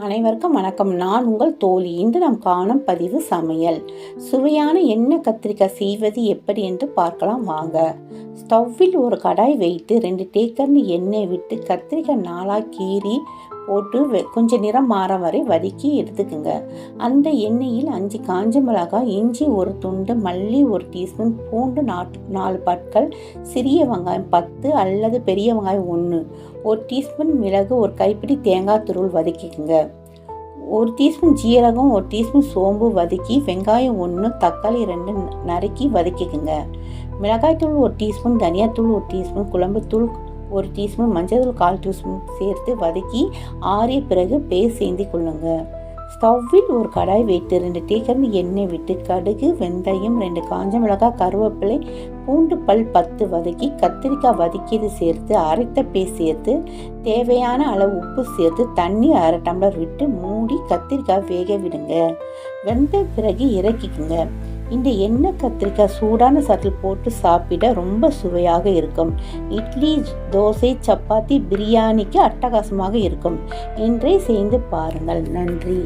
அனைவருக்கும் வணக்கம். நான் உங்கள் தோழி. இன்று நாம் காணும் பதிவு சமையல். சுவையான எண்ணெய் கத்திரிக்காய் செய்வது எப்படி என்று பார்க்கலாம் வாங்க. ஸ்டவ்வில் ஒரு கடாய் வைத்து 2 தேக்கரண்டி எண்ணெய் விட்டு கத்திரிக்காய் 4 கீறி போட்டு கொஞ்சம் நிறம் மாற வரை வதக்கி எடுத்துக்குங்க. அந்த எண்ணெயில் 5 காஞ்ச மிளகாய், இஞ்சி 1 துண்டு, மல்லி 1 டீஸ்பூன், பூண்டு 4 பற்கள், சிறிய வெங்காயம் 10 அல்லது பெரிய வெங்காயம் 1, 1 டீஸ்பூன் மிளகு, 1 கைப்பிடி தேங்காய் துருள் வதக்கிக்குங்க. 1 டீஸ்பூன் ஜீரகம், 1 டீஸ்பூன் சோம்பு வதக்கி, வெங்காயம் 1, தக்காளி 2 நறுக்கி வதக்கிக்குங்க. மிளகாய்த்தூள் 1 டீஸ்பூன், தனியாத்தூள் 1 டீஸ்பூன், குழம்புத்தூள் 1 டீஸ்பூன், மஞ்சள் 1/4 டீஸ்பூன் சேர்த்து வதக்கி ஆறிய பிறகு பேஸ்ட் செய்து கொள்ளுங்க. ஸ்டவ்வில் ஒரு கடாய் வைத்து 2 தேக்கரண்டி எண்ணெய் விட்டு கடுகு, வெந்தயம், 2 காஞ்ச மிளகாய், கருவேப்பிலை, பூண்டு பல் 10 வதக்கி கத்திரிக்காய் வதக்கியது சேர்த்து அரைத்த பேஸ்ட் சேர்த்து தேவையான அளவு உப்பு சேர்த்து தண்ணி 1/2 டம்ளர் விட்டு மூடி கத்திரிக்காய் வேக விடுங்க. வெந்த பிறகு இறக்கிக்குங்க. இந்த எண்ணெய் கத்திரிக்காய் சூடான சாற்றில் போட்டு சாப்பிட ரொம்ப சுவையாக இருக்கும். இட்லி, தோசை, சப்பாத்தி, பிரியாணிக்கு அட்டகாசமாக இருக்கும். இன்றே செய்து பாருங்கள். நன்றி.